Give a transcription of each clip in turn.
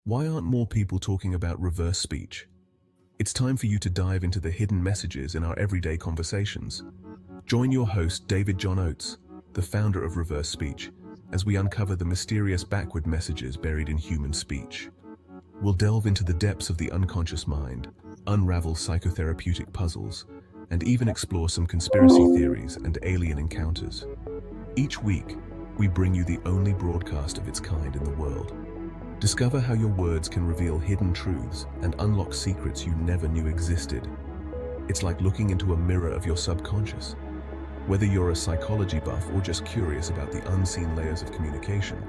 Why aren't more people talking about reverse speech? It's time for you to dive into the hidden messages in our everyday conversations. Join your host, David John Oates, the founder of Reverse Speech, as we uncover the mysterious backward messages buried in human speech. We'll delve into the depths of the unconscious mind, unravel psychotherapeutic puzzles, and even explore some conspiracy theories and alien encounters. Each week, we bring you the only broadcast of its kind in the world. Discover how your words can reveal hidden truths and unlock secrets you never knew existed. It's like looking into a mirror of your subconscious. Whether you're a psychology buff or just curious about the unseen layers of communication,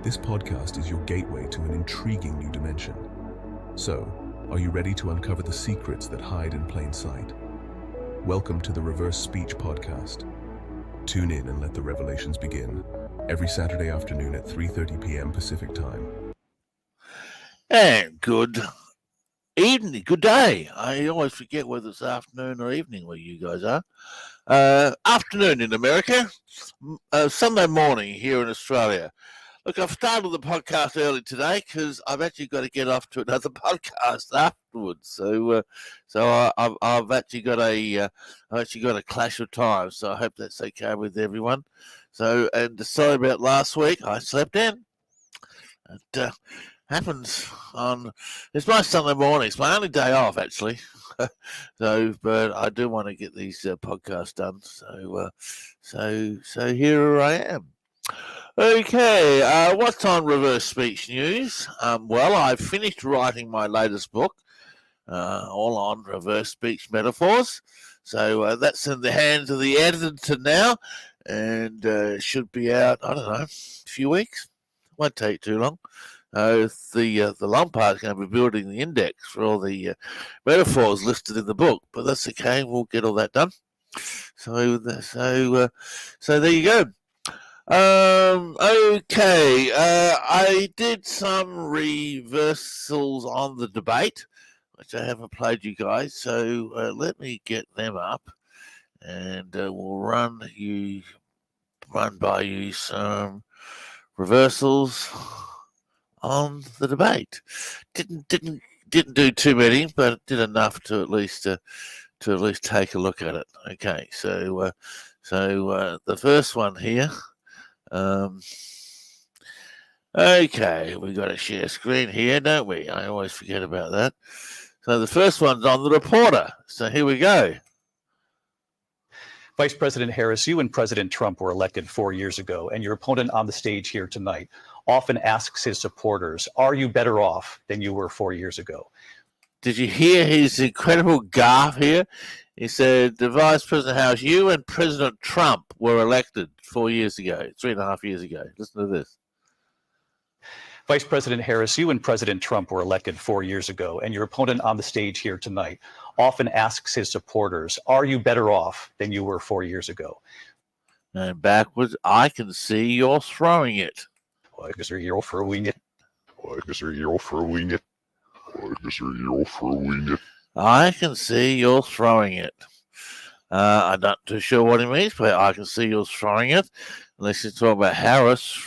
this podcast is your gateway to an intriguing new dimension. So, are you ready to uncover the secrets that hide in plain sight? Welcome to the Reverse Speech Podcast. Tune in and let the revelations begin, every Saturday afternoon at 3:30 p.m. Pacific Time. And good evening, good day. I always forget whether it's afternoon or evening where you guys are. Afternoon in America, Sunday morning here in Australia. Look, I've started the podcast early today because I've actually got to get off to another podcast afterwards. So I've actually got a clash of time. So I hope that's okay with everyone. So, and sorry about last week. I slept in. Happens on, it's my Sunday morning. It's my only day off, actually. But I do want to get these podcasts done. So here I am. Okay, what's on Reverse Speech News? Well, I've finished writing my latest book, all on reverse speech metaphors. So that's in the hands of the editor now, and should be out, I don't know, a few weeks. Won't take too long. The long part is going to be building the index for all the metaphors listed in the book, but that's okay. We'll get all that done. So there you go. Okay. I did some reversals on the debate, which I haven't played you guys. So let me get them up, and we'll run by you some reversals on the debate. Didn't do too many, but did enough to at least take a look at it. Okay, so the first one here. Okay, we got to share screen here, don't we? I always forget about that. So the first one's on the reporter. So here we go. Vice President Harris, you and President Trump were elected 4 years ago, and your opponent on the stage here tonight often asks his supporters, are you better off than you were 4 years ago? Did you hear his incredible gaffe here? He said, the Vice President Harris, you and President Trump were elected 4 years ago, 3.5 years ago. Listen to this. Vice President Harris, you and President Trump were elected 4 years ago, and your opponent on the stage here tonight often asks his supporters, are you better off than you were 4 years ago? And backwards, I can see you're throwing it. I can see you're throwing it. I can see you're throwing it. I'm not too sure what he means, but I can see you're throwing it. Unless he's talking about Harris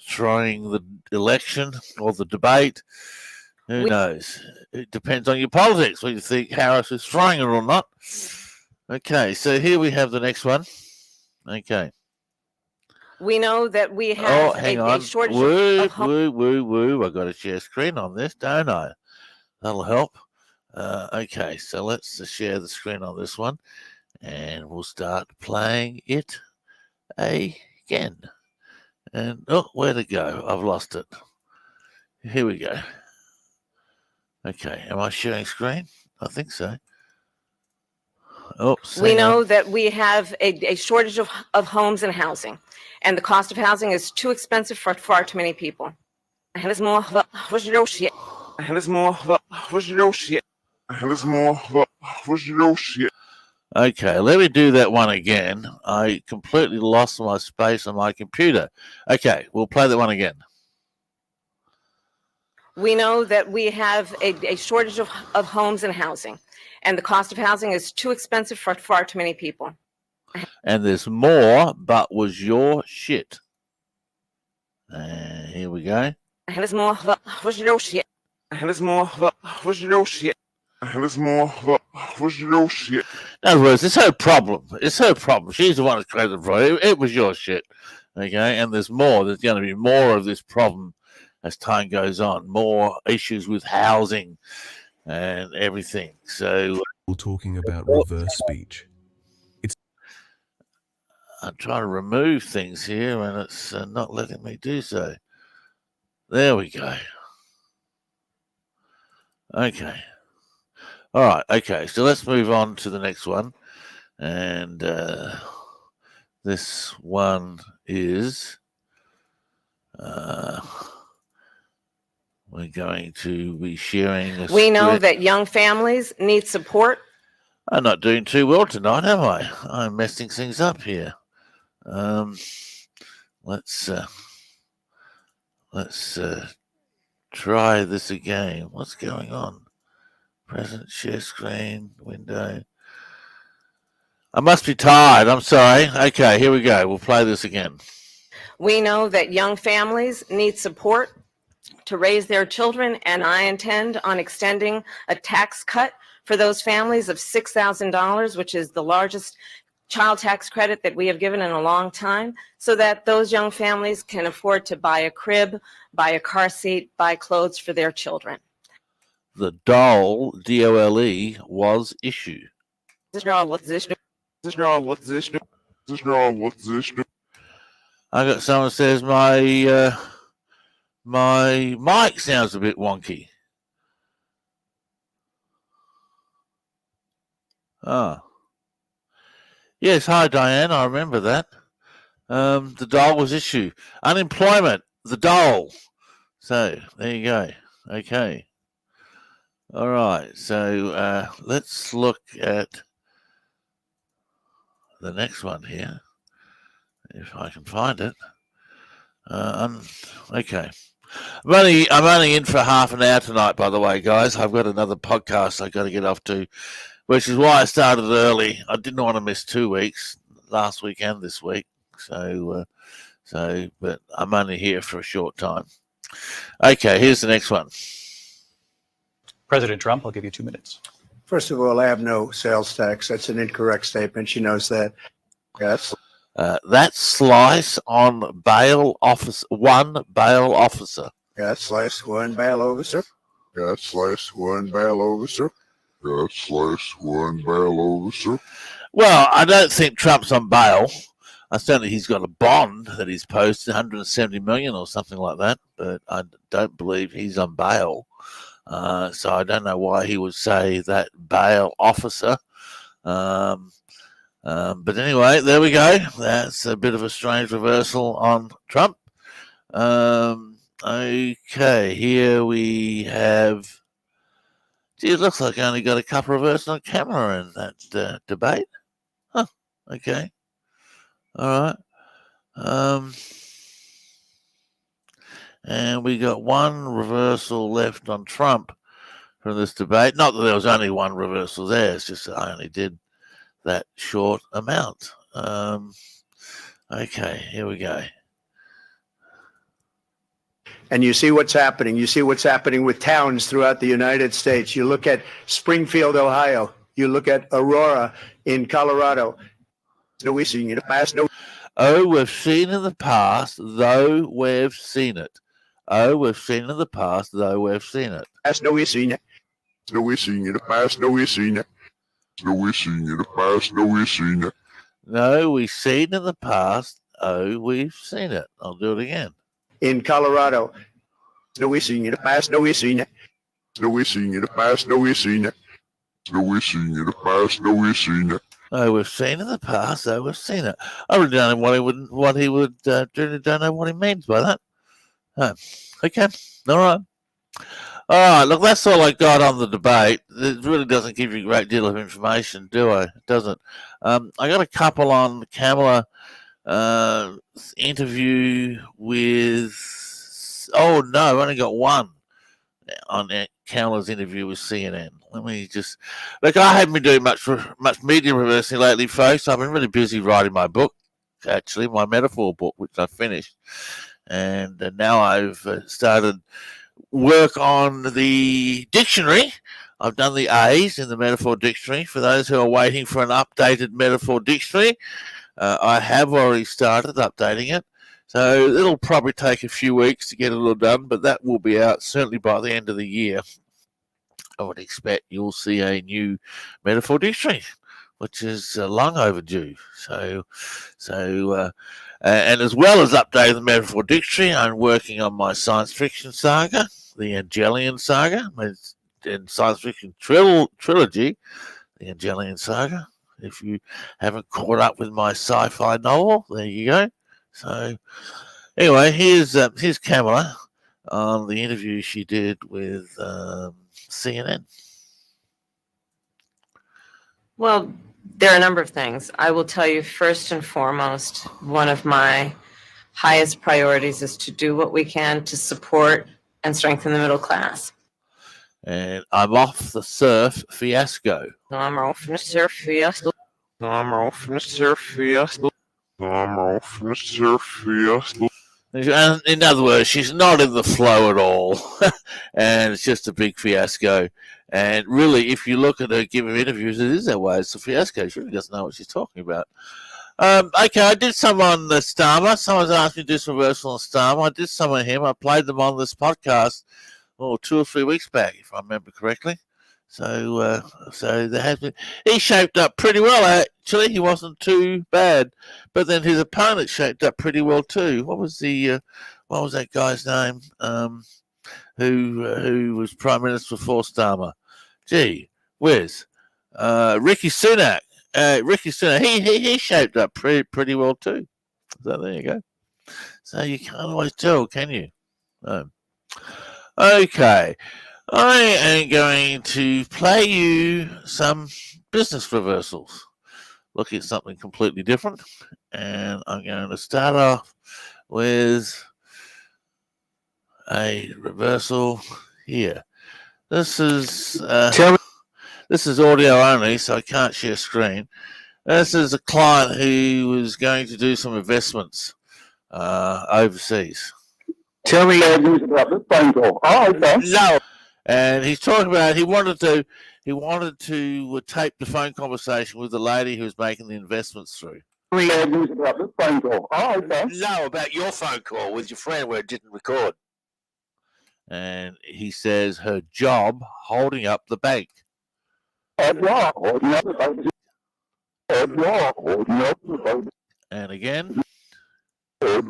throwing the election or the debate. Who knows? It depends on your politics, whether you think Harris is throwing it or not. Okay, so here we have the next one. Okay. We know that we have a shortage of Woo. I got to share screen on this, don't I? That'll help. Okay, so let's share the screen on this one, and we'll start playing it again. And, where'd it go? I've lost it. Here we go. Okay, am I sharing screen? I think so. We know that we have a shortage of homes and housing, and the cost of housing is too expensive for far too many people. Okay, let me do that one again. I completely lost my space on my computer. Okay, we'll play that one again. We know that we have a shortage of homes and housing, and the cost of housing is too expensive for far too many people. And there's more, but was your shit. Here we go. And it's more was no shit. And it's more was no shit. And it's more was no shit. In other words, it's her problem. It's her problem. She's the one that created the problem. It was your shit. Okay, and there's more. There's going to be more of this problem as time goes on. More issues with housing and everything. So We're talking about reverse speech. I'm trying to remove things here, and it's not letting me do so. There we go. Okay. All right. Okay. So let's move on to the next one. And this one is we're going to be sharing. We know that young families need support. I'm not doing too well tonight, am I? I'm messing things up here. Let's try this again. What's going on? Present share screen window. I must be tired. I'm sorry. Okay, here we go. We'll play this again. We know that young families need support to raise their children, and I intend on extending a tax cut for those families of $6,000, which is the largest child tax credit that we have given in a long time, so that those young families can afford to buy a crib, buy a car seat, buy clothes for their children. The DOLE, D-O-L-E, was issued. This girl, what's this? This girl, what's this? This girl, what's this? I got someone says my mic sounds a bit wonky. Ah. Yes, hi Diane, I remember that. The dole was issued. Unemployment, the dole. So there you go. Okay. All right. So let's look at the next one here, if I can find it. Okay. I'm only in for half an hour tonight, by the way, guys. I've got another podcast I've got to get off to, which is why I started early. I didn't want to miss 2 weeks, last week and this week. But I'm only here for a short time. Okay, here's the next one. President Trump, I'll give you 2 minutes. First of all, I have no sales tax. That's an incorrect statement. She knows that. Yes. That slice on bail officer, one bail officer. Yes, slice one bail officer. Yes, slice one bail officer. Yes, slice one bail officer. Well, I don't think Trump's on bail. Certainly he's got a bond that he's posted, 170 million or something like that, but I don't believe he's on bail. So I don't know why he would say that bail officer. But anyway, there we go. That's a bit of a strange reversal on Trump. Okay, here we have. Gee, it looks like I only got a couple of reversals on camera in that debate. Huh. Okay. All right. And we got one reversal left on Trump from this debate. Not that there was only one reversal there. It's just that I only did that short amount. Okay, here we go. And you see what's happening. You see what's happening with towns throughout the United States. You look at Springfield, Ohio. You look at Aurora in Colorado. No, we've seen in the past. No. Oh, we've seen in the past, though we've seen it. Oh, we've seen in the past, though we've seen it. Past, no, we've seen it. No, we've seen in the past. No, we've seen it. No, we've seen in the past. No, we've seen it. No, we've seen in the past. Oh, we've seen it. I'll do it again. In Colorado. No, we've seen in the past. No, we've seen it. No, we've seen in the past. No, we've seen it. No, we've seen in the past. No, we've seen it. Oh, we've seen in the past. Oh, we've seen it. I really don't know what he would really don't know what he means by that. Oh, okay. All right. All right. Look, that's all I got on the debate. It really doesn't give you a great deal of information, do I? It doesn't. I got a couple on Kamala interview with. Oh no, I only got one on Kamala's interview with CNN. Let me just look. I haven't been doing much media reversing lately, folks. I've been really busy writing my book, actually, my metaphor book, which I finished. and now I've started work on the dictionary. I've done the A's in the metaphor dictionary. For those who are waiting for an updated metaphor dictionary, I have already started updating it. So it'll probably take a few weeks to get it all done, but that will be out certainly by the end of the year. I would expect you'll see a new metaphor dictionary, which is long overdue. And as well as updating the metaphor dictionary, I'm working on my science fiction saga, the Angelian saga, and science fiction trilogy, the Angelian saga. If you haven't caught up with my sci-fi novel, there you go. So anyway, here's Kamala on the interview she did with CNN. Well, there are a number of things. I will tell you, first and foremost, one of my highest priorities is to do what we can to support and strengthen the middle class. And I'm off the surf fiasco. I'm off the surf fiasco. I'm off the surf fiasco. I'm off the surf fiasco. And in other words, she's not in the flow at all. And it's just a big fiasco. And really, if you look at her giving interviews, it is that way. It's a fiasco. She really doesn't know what she's talking about. Okay, I did some on the Starmer. Someone's asked me to do some reversal on Starmer. I did some on him. I played them on this podcast 2 or 3 weeks back, if I remember correctly. So there has been. He shaped up pretty well. Actually, he wasn't too bad. But then his opponent shaped up pretty well too. What was that guy's name? Who was Prime Minister before Starmer? Gee whiz, Rishi Sunak. Rishi Sunak. He shaped up pretty well too. So there you go. So you can't always tell, can you? Okay. I am going to play you some business reversals. Look at something completely different. And I'm going to start off with a reversal here. This is audio only, so I can't share screen. This is a client who was going to do some investments overseas. Tell me about this phone call. Oh, okay. No. And he's talking about he wanted to tape the phone conversation with the lady who was making the investments through. Tell me about this phone call. Oh, okay. No, about your phone call with your friend where it didn't record. And he says her job holding up the bank. And again. Her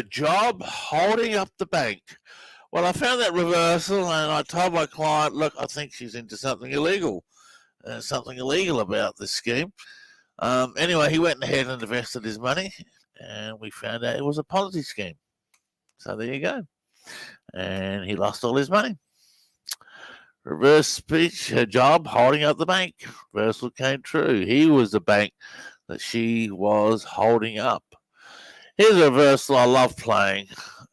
job holding up the bank. Well, I found that reversal, and I told my client, look, I think she's into something illegal. Something illegal about this scheme. Anyway, he went ahead and invested his money, and we found out it was a Ponzi scheme. So there you go. And he lost all his money. Reverse speech, her job holding up the bank. Reversal came true. He was the bank that she was holding up. Here's a reversal I love playing.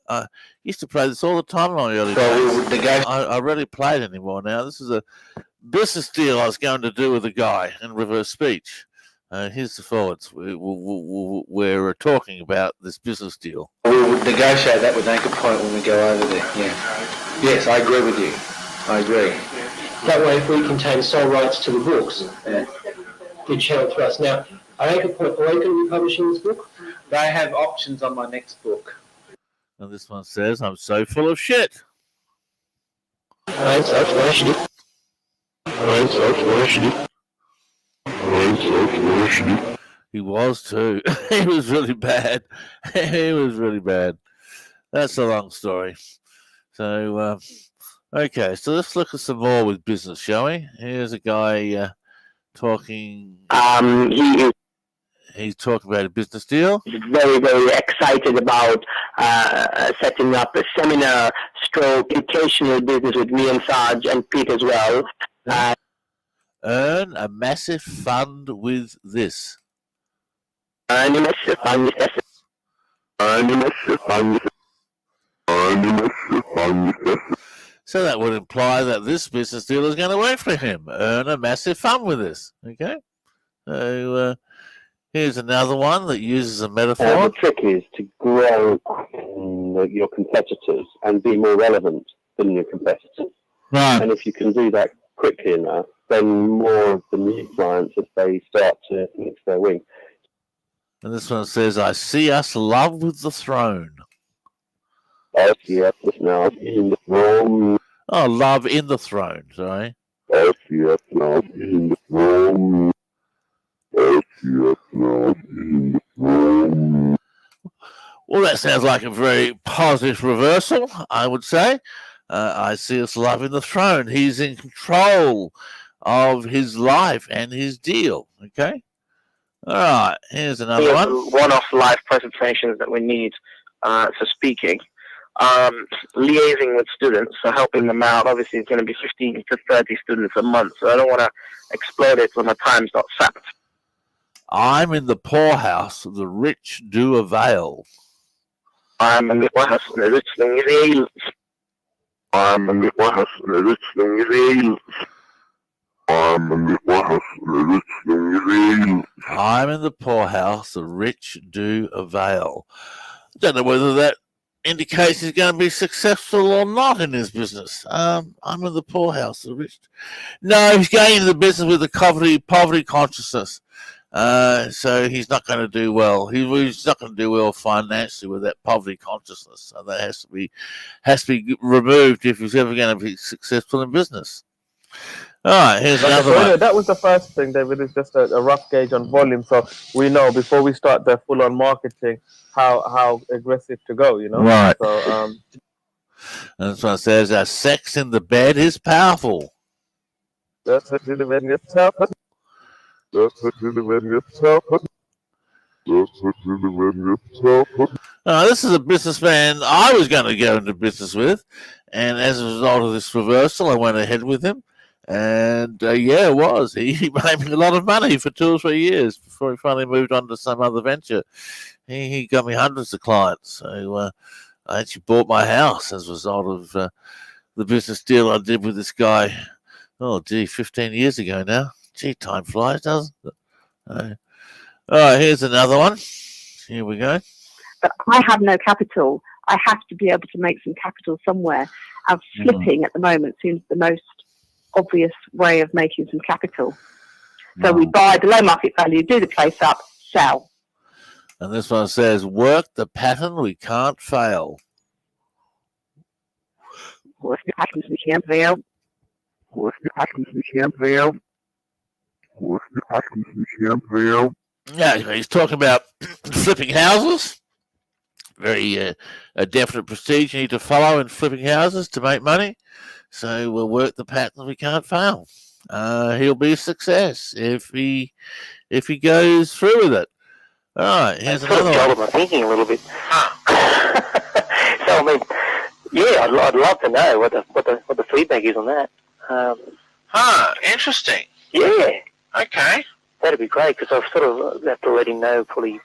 I used to play this all the time in my early days. I rarely play it anymore now. This is a business deal I was going to do with a guy in reverse speech. Here's the forwards. We're talking about this business deal. We'll negotiate that with Anchor Point when we go over there. Yeah. Yes, I agree with you. I agree. That way, if we contain sole rights to the books, good channel for us. Now, are Anchor Point going to be publishing this book? They have options on my next book. And this one says, I'm so full of shit. I'm so full of shit. I'm so full of shit. I'm so full of shit. He was too. He was really bad. He was really bad. That's a long story. So, okay, so let's look at some more with business, shall we? Here's a guy talking. He's talking about a business deal. Very, very excited about setting up a seminar stroke educational business with me and Sarge and Pete as well. Earn a massive fund with this. Earn a massive fund with this. Earn a massive fund with this. Earn a massive fund with this. So that would imply that this business deal is going to work for him. Earn a massive fund with this. Okay? So Here's another one that uses a The metaphor. trick is to grow your competitors and be more relevant than your competitors. Right. And if you can do that quickly enough, then more of the new clients, if they start to mix their wing. And this one says, I see us love with the throne. I see us now in the throne. Oh, love in the throne, sorry. I see us now in the throne. I see us now in the throne. Well, that sounds like a very positive reversal, I would say. I see us loving the throne. He's in control of his life and his deal. Okay? All right, here's another one. One-off live presentations that we need for speaking. Liaising with students, so helping them out. Obviously, it's going to be 15 to 30 students a month, so I don't want to explode it when my time's not sapped. I'm in the poorhouse, the rich do avail. I'm in the poorhouse, the rich do avail. I'm in the poorhouse, the rich do avail. I'm in the poorhouse, the rich do avail. I'm in the poorhouse, the rich do avail. Don't know whether that indicates he's going to be successful or not in his business. I'm in the poorhouse, the rich. No, he's going into the business with a poverty consciousness. So he's not going to do well. He's not going to do well financially with that poverty consciousness. So that has to be removed if he's ever going to be successful in business. All right, here's another one. That was the first thing, David. It's just a rough gauge on volume, so we know before we start the full-on marketing how aggressive to go. You know, right? So, and this one says, "Sex in the bed is powerful." That's what you do when yourself. That's what you do when yourself. That's what you do when yourself. This is a businessman I was going to go into business with, and as a result of this reversal, I went ahead with him. And yeah, it was. He made me a lot of money for 2 or 3 years before he finally moved on to some other venture. He got me hundreds of clients. So I actually bought my house as a result of the business deal I did with this guy. Oh, gee, 15 years ago now. Gee, time flies, doesn't it? All right, here's another one. Here we go. But I have no capital. I have to be able to make some capital somewhere. And flipping at the moment seems the most obvious way of making some capital. So we buy below market value, do the place up, sell. And this one says, work the pattern we can't fail. Work the patterns we can't fail. Work the patterns we can't fail. Work the patterns we can't fail. Yeah, he's talking about flipping houses. Very a definite procedure you need to follow in flipping houses to make money. So we'll work the patterns we can't fail. He'll be a success if he goes through with it. All right, here's another one. My thinking a little bit. So I mean, yeah, I'd love to know what the feedback is on that. Interesting. Yeah. Okay. That'd be great because I've sort of have to let him know probably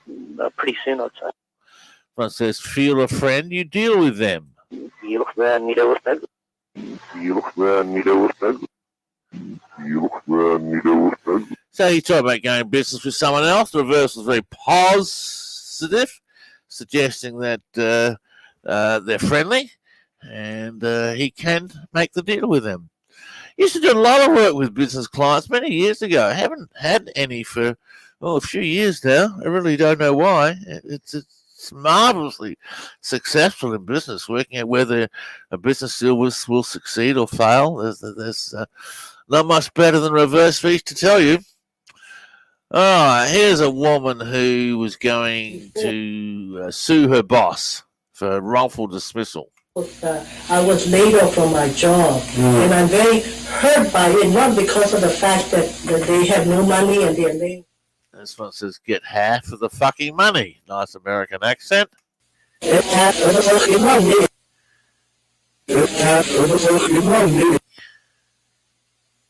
pretty soon, I'd say. One says, feel a friend, you deal with them. You look around, you know what's that. You look around, you know what's that. You look around, you know what's that. So he's talking about going business with someone else. The reversal is very positive, suggesting that they're friendly and he can make the deal with them. Used to do a lot of work with business clients many years ago. I haven't had any for a few years now. I really don't know why. It's marvelously successful in business, working out whether a business deal will succeed or fail. There's not much better than reverse speech to tell you. All right, here's a woman who was going to sue her boss for wrongful dismissal. I was laid off from my job, and I'm very hurt by it, not because of the fact that they have no money and they're laid. This one says, get half of the fucking money. Nice American accent. Get half of the fucking money. Get half of the fucking money.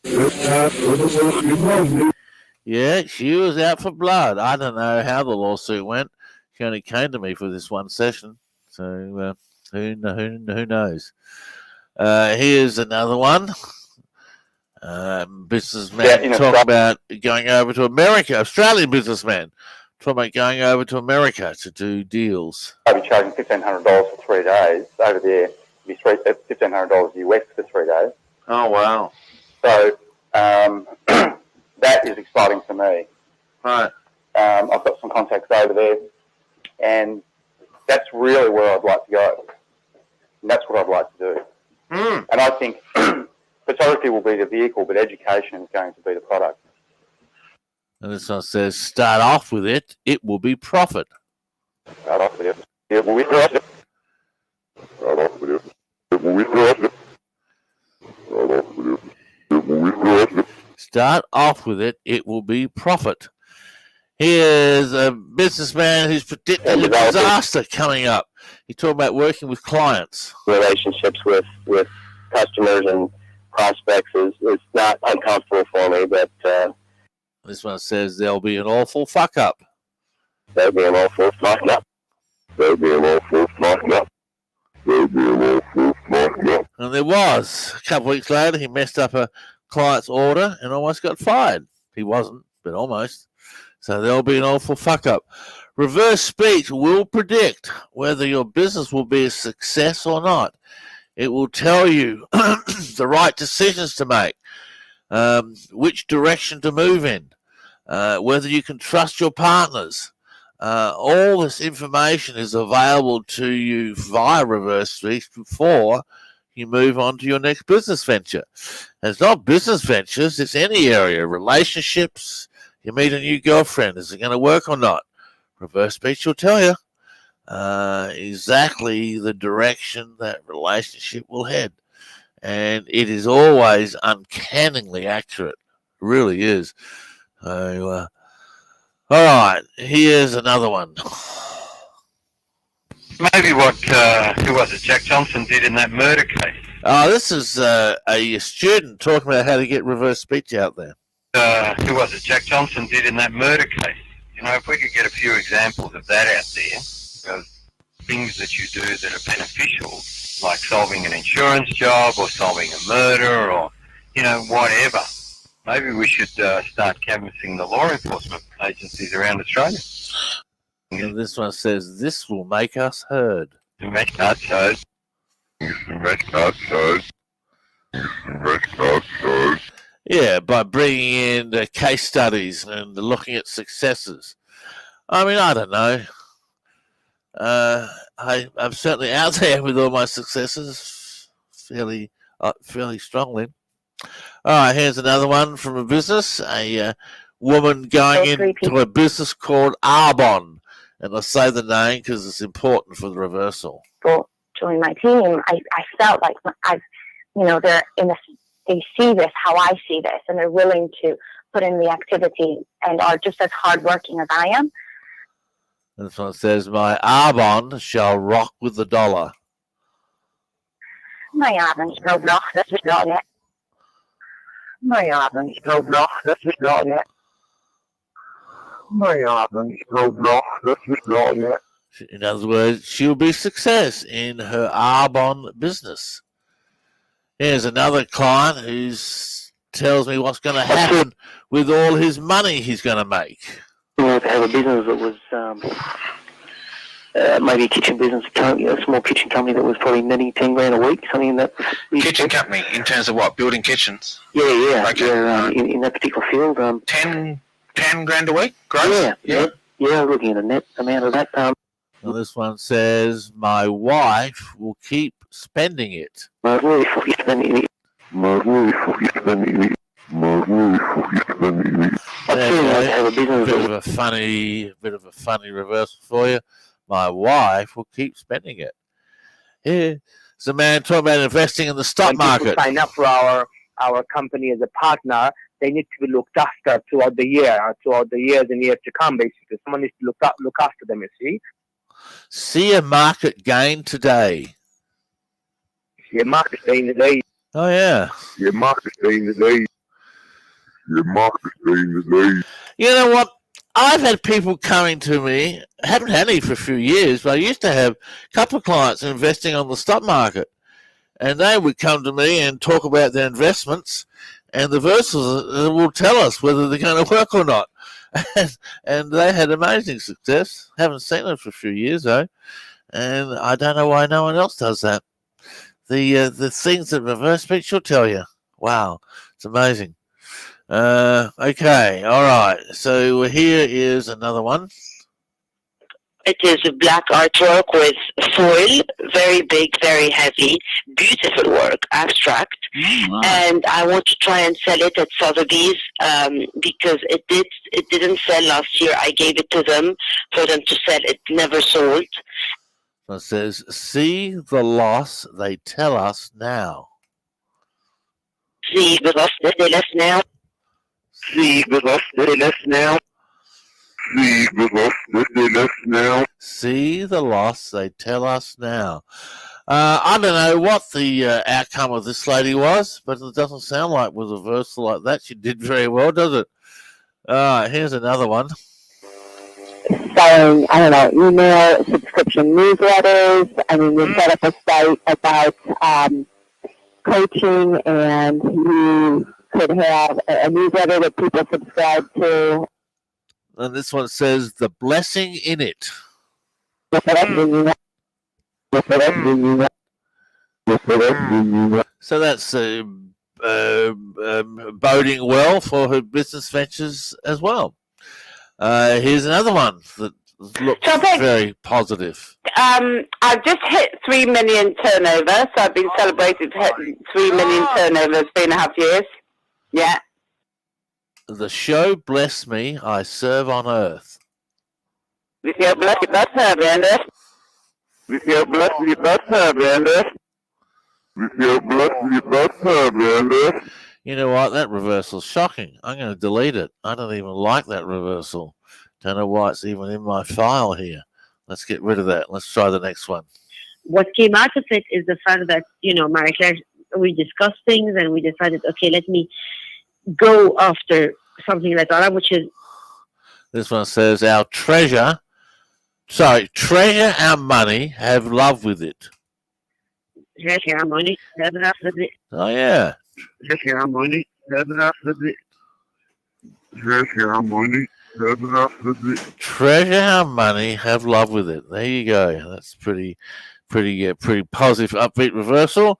Get half of the fucking money. Yeah, she was out for blood. I don't know how the lawsuit went. She only came to me for this one session. So who knows? Here's another one. Businessman talk about going over to America. Australian businessman talking about going over to America to do deals. I'll be charging $1,500 for 3 days. Over there, it'll be $1,500 US for 3 days. Oh, wow. So that is exciting for me. Right. I've got some contacts over there, and that's really where I'd like to go. And that's what I'd like to do. And I think photography will be the vehicle, but education is going to be the product. And this one says, start off with it, it will be profit. Start off with it, it will be profit. Start off with it, it will be profit. Start off with it, it will be profit. Start off with it, it will be profit. Here's a businessman who's predicting a disaster coming up. He's talking about working with clients. Relationships with customers and prospects is not uncomfortable for me, but this one says there'll be an awful fuck up. there'll be an awful fuck up. There'll be an awful fuck up. There'll be an awful fuck up. And there was. A couple of weeks later, he messed up a client's order and almost got fired. He wasn't, but almost. So there'll be an awful fuck up. Reverse speech will predict whether your business will be a success or not. It will tell you the right decisions to make, which direction to move in, whether you can trust your partners. All this information is available to you via reverse speech before you move on to your next business venture. And it's not business ventures, it's any area, relationships. You meet a new girlfriend, is it going to work or not? Reverse speech will tell you exactly the direction that relationship will head. And it is always uncannily accurate. It really is. So, all right, here's another one. Maybe what, who was it, Jack Johnson did in that murder case. This is a student talking about how to get reverse speech out there. Who was it, Jack Johnson did in that murder case. You know, if we could get a few examples of that out there, of things that you do that are beneficial, like solving an insurance job or solving a murder or, you know, whatever. Maybe we should start canvassing the law enforcement agencies around Australia. And this one says, this will make us heard. To make us heard. Make us heard. Make us heard. Yeah, by bringing in case studies and looking at successes. I mean, I don't know. I'm certainly out there with all my successes fairly strongly. All right, here's another one from a business. A woman going into a business called Arbonne. And I say the name because it's important for the reversal. For join my team, I felt like they're they see this how I see this, and they're willing to put in the activity and are just as hardworking as I am. And this one says, my Arbonne shall rock with the dollar. My Arbonne shall rock with the dollar. My Arbonne shall rock with the dollar. My Arbonne shall rock with the dollar. In other words, she'll be a success in her Arbonne business. Here's another client who tells me what's going to happen with all his money he's going to make. To have a business that was maybe a kitchen business, a small kitchen company that was probably netting 10 grand a week, something in that. Kitchen company in terms of what? Building kitchens? Yeah. Okay. Yeah, in that particular field. 10 grand a week? Gross? Yeah. Looking at a net amount of that. Well, this one says, my wife will keep spending it. My really fucking spending it. My really fucking spending it. My really fucking spending it. Bit of a funny reversal for you. My wife will keep spending it. Here's a man talking about investing in the stock market. When people sign up for our company as a partner, they need to be looked after throughout the years and years to come, basically. Someone needs to look after them, you see. See a market gain today. See a market gain today. Oh, yeah. See a market gain today. See a market gain today. You know what? I've had people coming to me, I haven't had any for a few years, but I used to have a couple of clients investing on the stock market. And they would come to me and talk about their investments, and the reversals will tell us whether they're going to work or not. and they had amazing success. Haven't seen it for a few years though, and I don't know why no one else does that. The things that reverse speech will tell you. Wow, it's amazing. Okay, all right. So here is another one. It is black artwork with foil, very big, very heavy, beautiful work, abstract. Wow. And I want to try and sell it at Sotheby's because it didn't sell last year. I gave it to them for them to sell. It never sold. So it says, "See the loss they tell us now." See the loss that they left now. See the loss they left now. See the loss that they left now. See the loss they tell us now. I don't know what the outcome of this lady was, but it doesn't sound like with a reversal like that she did very well, does it? All right, here's another one. Selling, I don't know, email subscription newsletters. I mean, you set up a site about coaching, and you could have a newsletter that people subscribe to. And this one says, "The blessing in it." So that's boding well for her business ventures as well. Here's another one that looks very positive. I've just hit 3 million turnover, so I've been celebrating 3 million turnover 3.5 years. Yeah. The show Bless Me, I Serve on Earth. With your blessing, that's her, Brenda. With your blessing, that's her, Brenda. With your blessing, that's her, Brenda. You know what? That reversal's shocking. I'm going to delete it. I don't even like that reversal. Don't know why it's even in my file here. Let's get rid of that. Let's try the next one. What came out of it is the fact that, Marie-Claire, we discussed things and we decided, okay, let me go after something like that, which is... This one says, treasure our money, have love with it. Treasure our money, have love with it. Oh, yeah. Treasure our money, have love with it. Treasure our money, have love with it. Treasure our money, have love with it. There you go. That's pretty positive, upbeat reversal.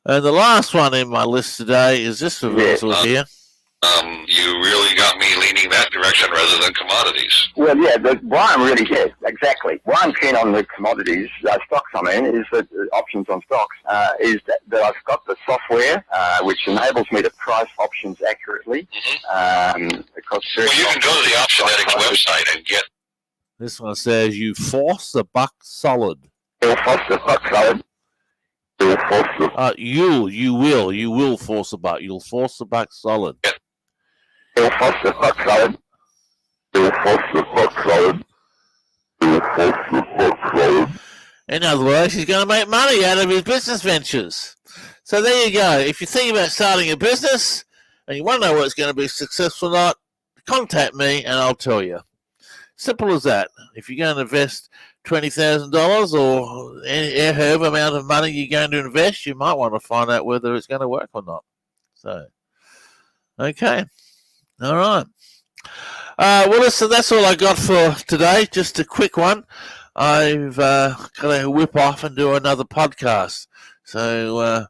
And the last one in my list today is this reversal here. You really got me leaning that direction rather than commodities. Well, yeah, why I'm really here, exactly. Why I'm keen on the commodities, stocks, is that options on stocks, is that I've got the software which enables me to price options accurately. Because well, you can go to the Optionetics website and get... This one says, you force the buck solid. You'll force the buck solid. You will force the buck. You'll force the buck solid. You'll force the buck solid. You'll force the buck solid. You'll force the buck solid. In other words, he's going to make money out of his business ventures. So there you go. If you think about starting a business and you want to know whether it's going to be successful or not, contact me and I'll tell you. Simple as that. If you're going to invest $20,000 or however amount of money you're going to invest, you might want to find out whether it's going to work or not. So, okay. All right. Well, listen, that's all I got for today. Just a quick one. I've got to whip off and do another podcast. So,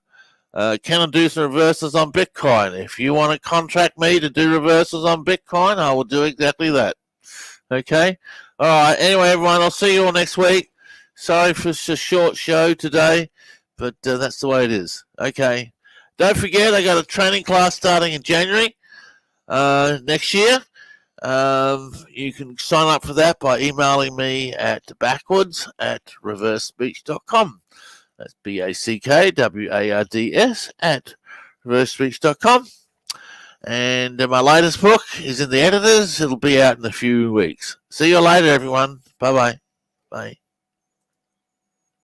can I do some reversals on Bitcoin? If you want to contract me to do reversals on Bitcoin, I will do exactly that. Okay? All right. Anyway, everyone, I'll see you all next week. Sorry for a short show today, but that's the way it is. Okay. Don't forget, I got a training class starting in January next year. You can sign up for that by emailing me at backwards@reversespeech.com. That's BACKWARDS at reversespeech.com. And my latest book is in the editors. It'll be out in a few weeks. See you later, everyone. Bye-bye. Bye.